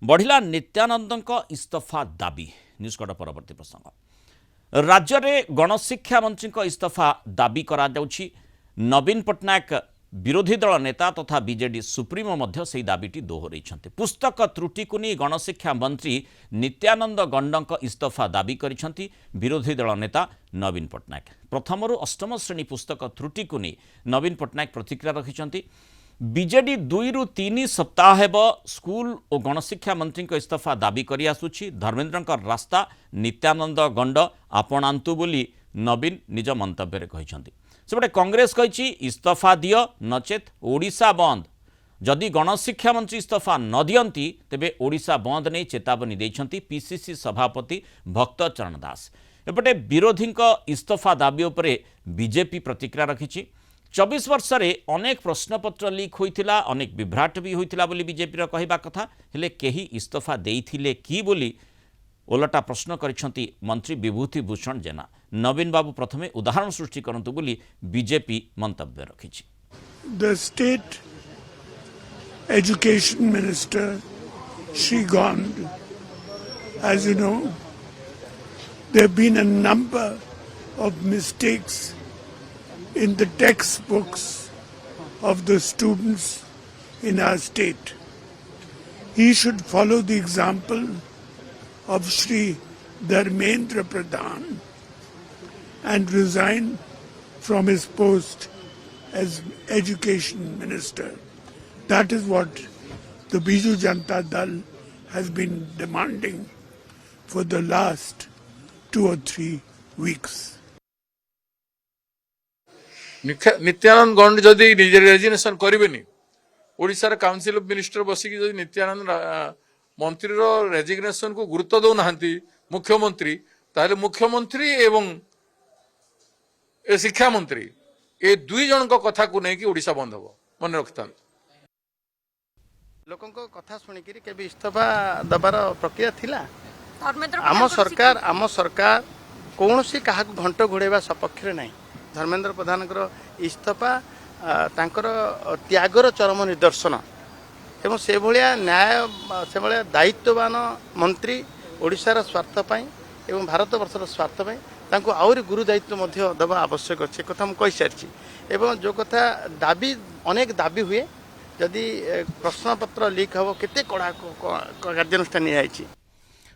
बढ़िला नित्यानंद इस्तीफा दाबी न्यूज़कट परवर्ती प्रसंग राज्य में गणशिक्षा मंत्री इस्तीफा दाबी करा जाउछि। नवीन पट्टनायक विरोधी दल नेता तथा बीजेडी सुप्रीमो मध्य से दाबीटी दोहराइछन्ते। पुस्तक त्रुटि को नहीं गणशिक्षा मंत्री नित्यानंद गंड इस्तीफा दाबी करिछन्ति विरोधी दल नेता नवीन पट्टनायक। प्रथमरु अष्टम श्रेणी पुस्तक त्रुटि को नहीं नवीन पट्टनायक प्रतिक्रिया रखिछन्ति। बीजेडी 2 रु 3 सप्ताह हेब स्कूल और गणशिक्षा मंत्री इस्तीफा दाबी करि आसुछि। धर्मेन्द्र रास्ता नित्यानंद गंड आपणांतु बोली नवीन निज मंतव्य कहिछन्ति। सेपटे कांग्रेस कहिछि इस्तीफा दियो नचेत ओडिशा बंद। जदि गणशिक्षा मंत्री इस्तीफा न दियंती तेबे ओडिशा बंद नहीं चेतावनी देइछन्ति पीसीसी सभापति भक्त चरण दास। एपटे विरोधी इस्तीफा दाबी उपरे बीजेपी प्रतिक्रिया रखिछि। 24 वर्ष रे अनेक प्रश्नपत्र लीक होइथिला, अनेक विभ्राट भी होइथिला बोली बीजेपी कहवा कथा, हेले केही इस्तीफा देइथिले कि बोली ओलटा प्रश्न करिसंती मंत्री विभूति भूषण जेना। नवीन बाबू प्रथमे उदाहरण सृष्टि करंतु बोली BJP Mantavya रखिछि। The state education minister Shri Gand, as you know, there have been a number of mistakes in the textbooks of the students in our state. He should follow the example of Shri Dharmendra Pradhan and resign from his post as education minister. That is what the Biju Janata Dal has been demanding for the last 2 or 3 weeks. Nityanand गंड जदि निजे resignation करेनि ओडिशार council of minister बसिक जदि नित्यानंद मंत्री resignation को गुरुत्व दौना मुख्यमंत्री ताहले मुख्यमंत्री एवं शिक्षा मंत्री ए 2 जन कथा को नहीं कि ओडिशा बंद हम मन रखता लोकों कथा शुणिक के इस्तीफा दबार प्रक्रिया थिला। आम सरकार कौन सी क्या घंट घोड़ाइवा सपक्ष नहीं। धर्मेन्द्र प्रधान इस्तीफा तांकर त्यागर चरम निदर्शन एवं से भाया न्याय से भाया दायित्ववान मंत्री ओडिशार स्वार्थपाई एवं भारत वर्षर स्वार्थपाई तांको आउरी गुरु दायित्व दबा आवश्यक अच्छे कथा मुझे कही सारी एवं जो कथा दाबी अनेक दाबी हुए जदि प्रश्नपत्र लीक हम केते कड़ा कार्यानुष्ठान नियायछि।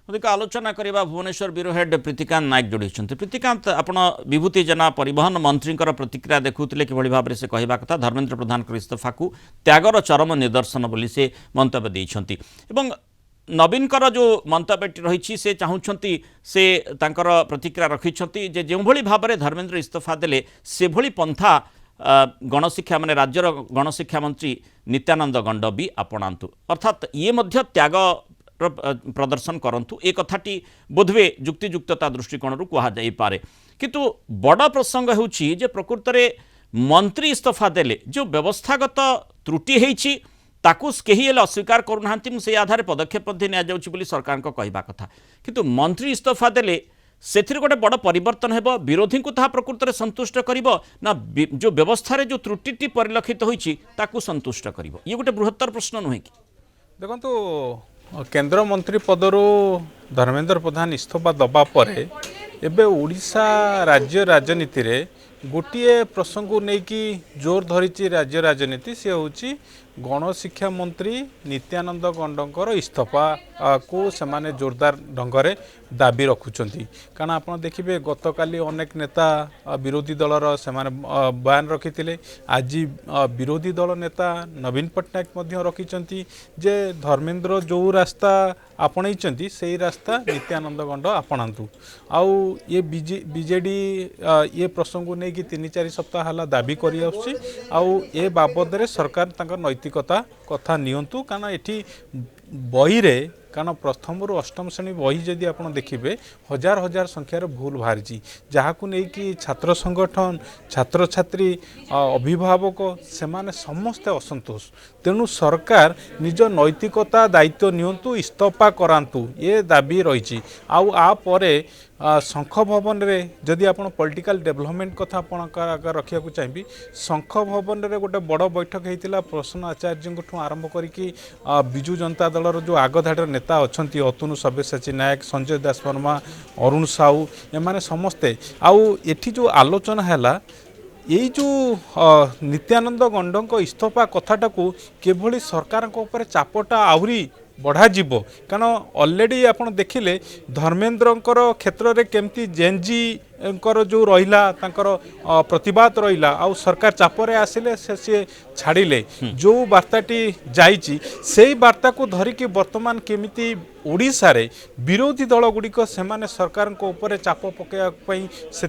अधिक आलोचना करवा भुवनेश्वर ब्यूरो हेड प्रीतिकांत नायक जोड़ी। प्रीतिकांत आपण विभूति जेना परिवहन मंत्री प्रतिक्रिया देखुले कि भाव में से कहवा कथा धर्मेन्द्र प्रधान इस्तीफा को त्यागर चरम निदर्शन बोली से मंतव्य देइछन्ति एवं नवीन जो मंतव्य रही से चाहूँगी से तांकर प्रतिक्रिया रखिछन्ति जे जो भाव में धर्मेन्द्र इस्तीफा देले से भली पंथा गणशिक्षा माने राज्यर गणशिक्षा मंत्री नित्यानंद गंड भी आपणांतु अर्थात ये मध्य त्याग प्रदर्शन करंतु एक कथाटी बोधवे युक्तियुक्तता दृष्टिकोण कहुपे किंतु बड़ प्रसंग होउछि जे प्रकृत में मंत्री इस्तीफा देले जो व्यवस्थागत त्रुटि होइछि ताकू केही अस्वीकार करूनाहांती मुझे आधार पदक्षेप नि सरकार कहवा कथा किंतु मंत्री इस्तीफा देले से गोटे बड़ परिवर्तन हेबो विरोधी को ताहा प्रकृत में संतुष्ट करिवो ना जो व्यवस्था रे जो त्रुटिटी परिलक्षित होइछि ताकू संतुष्ट करिवो ये गोटे बृहत्तर प्रश्न नुहे कि देखो केंद्र मंत्री पदर धर्मेन्द्र प्रधान इस्तीफा दबा परे एबे ओडिशा राज्य राजनीति रे गोटे प्रसंग को लेकिन जोर धरी राज्य राजनीति सी हूँ गणशिक्षा मंत्री नित्यानंद गंडकर इस्तीफा को सेमाने जोरदार ढंग से दाबी रखुंट कारण आप देखिए गतकाली अनेक नेता विरोधी दलर से बयान रखी आज विरोधी दल नेता नवीन पट्टनायक रखिंट जे धर्मेन्द्र जो रास्ता आपणई से रास्ता नित्यानंद गंड आपणातु आउ ये बीजेडी ये प्रसंग को लेकिन 3-4 सप्ताह है दाबी कर बाबद सरकार नैतिकता कथा नियंतु कारण ये बही रे कारण प्रथम रु अष्टम श्रेणी बही जदि आप देखिए हजार हजार संख्यार भूल बाहरी जहाँ नहीं कि छात्र संगठन छात्र छात्री अभिभावक से माने समस्ते असंतोष तेणु सरकार निज नैतिकता दायित्व नियंतु इस्तफा करांतु ये दाबी रही आपर शंख भवन रे जदि आप पॉलिटिकल डेवलपमेंट कथा आप रखा चाहिए शंख भवन रे गोटे बड़ बैठक होता प्रसन्न आचार्य आरंभ करके विजु जनता दलर जो आगधाड़ नेता अच्छा अतनु सब्यसाची नायक संजय दास वर्मा अरुण साहू एमाने समस्ते आउ एठी जो आलोचना है यही जो नित्यानंद गंडों इस्तफा कथाटा को केभली सरकार चापटा आहरी बढ़ा जीवो कारण ऑलरेडी आप देखिले धर्मेंद्रंकर क्षेत्र में केमती जेनजी जो रहिला तांकर प्रतिवाद रहिला आउ सरकार चापरे आसिले से छाड़िले जो वार्ताटी जाइची सेही वार्ता को धरिकी वर्तमान केमिति ओडिशा रे विरोधी दल गुड़िक से सरकार को ऊपर चाप पकाई से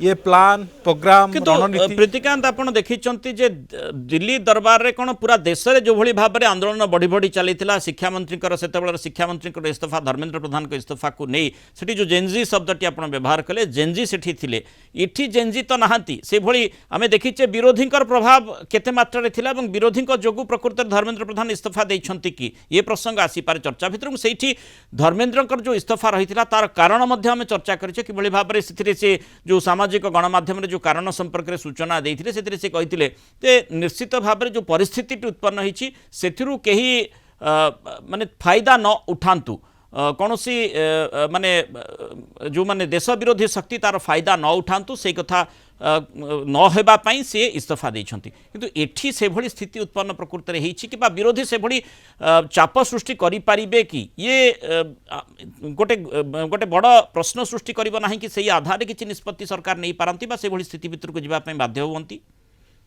ये प्लान प्रोग्राम रणनीति प्रीतिकांत आपण देखिचंती जे दिल्ली दरबार रे कोन पूरा देश रे जो भली भाव रे आंदोलन बढ़ी बढ़ी चलीथिला शिक्षा मंत्री सेतेबेला शिक्षा मंत्री इस्तीफा धर्मेंद्र प्रधान को इस्तीफा को नहीं सेठी जो जेनजी शब्दटी आपण व्यवहार कले जेनजी सेठी थिले इठी जेनजी तो नहांती से भली आमे देखिचे विरोधी प्रभाव केते मात्रा रे थिला एवं विरोधी जोगु प्रकृत धर्मेंद्र प्रधान इस्तीफा देइछंती कि ये प्रसंग आसी पारे चर्चा भितर सेठी धर्मेंद्रकर जो इस्तीफा रही तार कारण आम चर्चा करें कि भाव से जो सामाजिक गणमाध्यम जो कारण संपर्क में सूचना देते से कहते निश्चित भाव जो परिस्थिति उत्पन्न होती से कहीं माने फायदा न उठातु कौन सी माने जो माने देश विरोधी शक्ति तार फायदा न उठातु से कथा न होगापाई सी इस्तीफा देइछंती किंतु एठी से भली स्थिति उत्पन्न प्रकृत में होती कि विरोधी से भली चाप सृष्टि करि पारिबे कि ये गोटे गोटे बड़ प्रश्न सृष्टि करिबो नाही कि सही आधार किछि निष्पत्ति सरकार नहीं पारंती बा से भली स्थिति भितर को जिबा पई बाध्य होवंती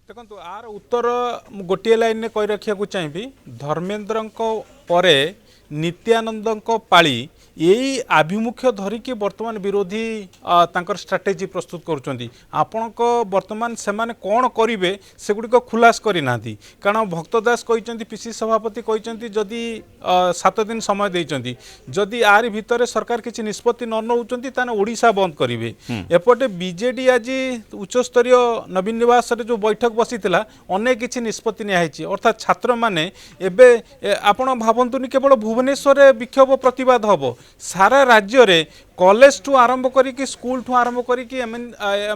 देखो आर उत्तर गोटे लाइन में कही रखा चाहिए धर्मेंद्र परे नित्यानंद पाली यही आभिमुख्य धरिकी वर्तमान विरोधी तांकर स्ट्राटेजी प्रस्तुत करुँच आपण वर्तमान से माने कौन करेंगे सेगुड़िक खुलास करना कारण भक्तदास कहते पीसी सभापति कहते जदि 7 दिन समय देते जदि आर भितर सरकार किसी निष्पत्ति न नौकरी ताने ओडिशा बंद करेंगे एपटे बीजेडी आज उच्चस्तरीय नवीन निवास जो बैठक बसी अनेक किसी निष्पत्ति नियाई अर्थात छात्र मैंने आपण भावतुनि केवल भुवनेश्वर विक्षोभ प्रतिवाद हम सारा राज्य रे कॉलेज ठू आरंभ करिक स्कूल ठू आरंभ करिक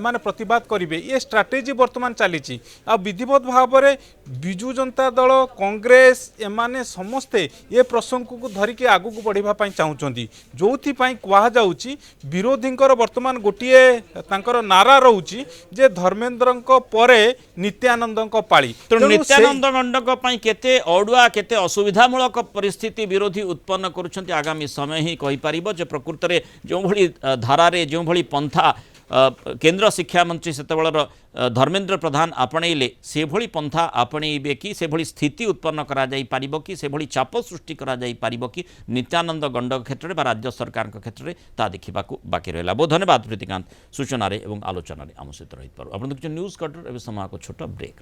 माने प्रतिवाद करेंगे ये स्ट्राटेजी वर्तमान चली आ विधिवत भाव में विजु जनता दल कांग्रेस एमाने समस्ते ये प्रसंग को धरिकी आगु को बढ़ापी चाहूँगी जो कहुच्छी विरोधी वर्तमान गोटे तांकर नारा रोचे जे धर्मेंद्र परे नित्यानंद पाली तेणु नित्यानंद गंडक केते अड़ुआ केते असुविधामूलक परिस्थिति विरोधी उत्पन्न करुछंती आगामी समय ही कहि परिबो जे प्रकृत रे जो भली धारारे जो भली पंथा केंद्र शिक्षा मंत्री सेतेबेलर धर्मेंद्र प्रधान आपणैले से भली पंथा आपणैबे कि से भली स्थिति उत्पन्न करा जाई पारिबो कि से भली चाप सृष्टि करा जाई पारिबो कि नित्यानंद गंडक क्षेत्र में राज्य सरकार क्षेत्र में ता देखा बाकी रहा। बहुत धन्यवाद प्रीतिकांत सूचना एवं आलोचना आम सहित रही। आप न्यूज कटर ए समय छोट ब्रेक।